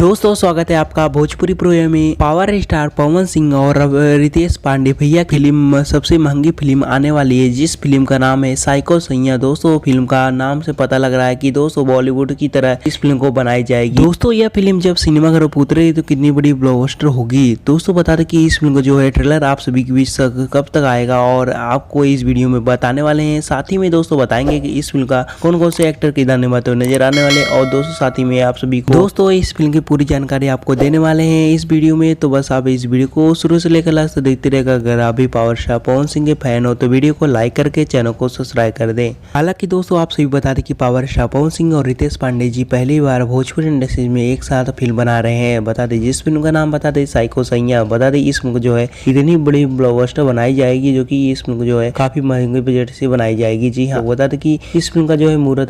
दोस्तों स्वागत है आपका भोजपुरी प्रोग्राम में। पावर स्टार पवन सिंह और रितेश पांडे भैया फिल्म सबसे महंगी फिल्म आने वाली है, जिस फिल्म का नाम है साइको सैयां। दोस्तों फिल्म का नाम से पता लग रहा है कि दोस्तों बॉलीवुड की तरह इस फिल्म को बनाई जाएगी। दोस्तों यह फिल्म जब सिनेमाघरों पर उतरेगी तो कितनी बड़ी ब्लॉकबस्टर होगी। दोस्तों बता दें कि इस फिल्म का जो है ट्रेलर आप सभी के बीच कब तक आएगा और आपको इस वीडियो में बताने वाले हैं। साथ ही में दोस्तों बताएंगे कि इस फिल्म का कौन कौन से एक्टर किरदार निभाते हुए नजर आने वाले, और दोस्तों साथ ही में आप सभी को दोस्तों इस फिल्म की पूरी जानकारी आपको देने वाले हैं इस वीडियो में। तो बस आप इस वीडियो को शुरू से लेकर लास्ट तक देखते रहेगा। अगर आप भी पावर स्टार पवन सिंह के फैन हो तो वीडियो को लाइक करके चैनल को सब्सक्राइब कर दें। हालांकि दोस्तों आप सभी बता दें कि पावर स्टार पवन सिंह और रितेश पांडे जी पहली बार भोजपुरी इंडस्ट्री में एक साथ फिल्म बना रहे हैं। बता दें जिस फिल्म का नाम बता दें साइको सैयां। बता दें इस फिल्म को जो है इतनी बड़ी ब्लॉकबस्टर बनाई जाएगी, जो कि इस फिल्म को जो है काफी महंगे बजट से बनाई जाएगी। जी हाँ, बता दें कि इस फिल्म का जो है मुहूर्त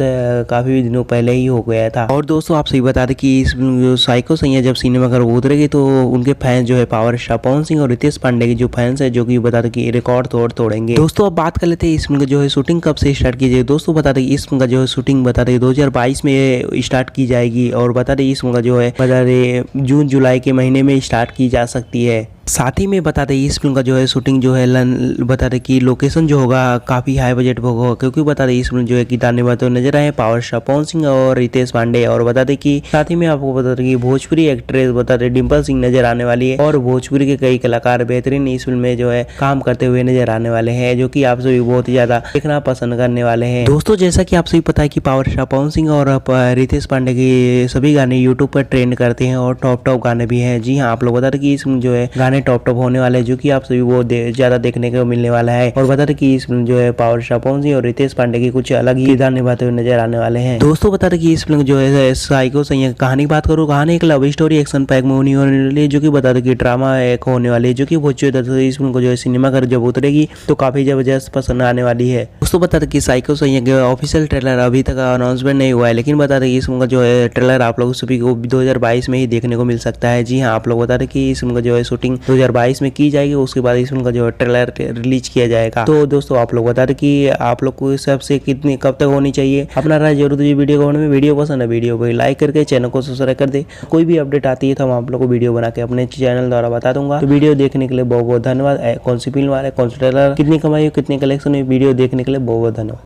काफी दिनों पहले ही हो गया था। और दोस्तों आप सही बता दें कि इस साइको सैयां जब सिनेमाघर उतरेगी तो उनके फैंस जो है पावर स्टार पवन सिंह और रितेश पांडे के जो फैंस है, जो कि बता दें कि रिकॉर्ड तोड़ेंगे। दोस्तों अब बात कर लेते हैं इस फिल्म का जो है शूटिंग कब से स्टार्ट की जाएगी। दोस्तों बता दें इस फिल्म का जो है शूटिंग बता दें 2022 में स्टार्ट की जाएगी, और बता दें इस फिल्म का जो है बता दें जून जुलाई के महीने में स्टार्ट की जा सकती है। साथ ही में बता दें इस फिल्म का जो है शूटिंग जो है बता दें कि लोकेशन जो होगा काफ़ी हाई बजट पर होगा, क्योंकि बता दें इस फिल्म जो है किरदार निभाते हुए नजर आए पावर स्टार पवन सिंह और रितेश पांडे। और बता दें कि साथ ही में आपको बता दें कि भोजपुरी एक्ट्रेस बता दें डिम्पल सिंह नजर आने वाली है, और भोजपुरी के कई कलाकार बेहतरीन इस फिल्म में जो है काम करते हुए नजर आने वाले हैं, जो कि आप सभी बहुत ही ज्यादा देखना पसंद करने वाले हैं। दोस्तों जैसा कि आप सभी पता है कि पावर स्टार पवन सिंह और रितेश पांडे के सभी गाने यूट्यूब पर ट्रेंड करते हैं और टॉप गाने भी हैं। जी हाँ, आप लोग बता दें कि इस फिल्म जो है गाने टॉप होने वाले, जो कि आप सभी वो ज्यादा देखने को मिलने वाला है। और बता दें कि इस फिल्म जो है पावर स्टार पवन सिंह और रितेश पांडे की कुछ अलग ही किरदार निभाते हुए नजर आने वाले हैं। दोस्तों बता दें कि इस फिल्म जो है साइको सैयां कहानी की बात करूँ, कहानी एक लव स्टोरी एक्शन पैक में होने वाली है, जो कि बता दें कि ड्रामा एक होने वाली है, जो कि भोजपुरी इस फिल्म को जो है सिनेमाघर जब उतरेगी तो काफी जबरदस्त पसंद आने वाली है। दोस्तों बता दें कि साइको सैयां के ऑफिशियल ट्रेलर अभी तक अनाउंसमेंट नहीं हुआ है, लेकिन बता दें कि इस फिल्म का जो है ट्रेलर आप लोग सभी को 2022 में ही देखने को मिल सकता है। जी हाँ, आप लोग बता दें कि इस फिल्म का जो है शूटिंग 2022 में की जाएगी, उसके बाद इस फिल्म का जो है ट्रेलर रिलीज किया जाएगा। तो दोस्तों आप लोग बता दें कि आप लोग को सबसे कितनी कब तक होनी चाहिए, अपना राय जरूर दीजिए वीडियो को। वीडियो पसंद है वीडियो को लाइक करके चैनल को सब्सक्राइब कर दे। कोई भी अपडेट आती है तो हम आप लोग को वीडियो बना के अपने चैनल द्वारा बता दूंगा। तो वीडियो देखने के लिए बहुत बहुत धन्यवाद। कौन सी फिल्म आ रहा है, कौन सा ट्रेलर, कितनी कमाई, कितने कलेक्शन हुई, वीडियो देखने के लिए बहुत बहुत धन्यवाद।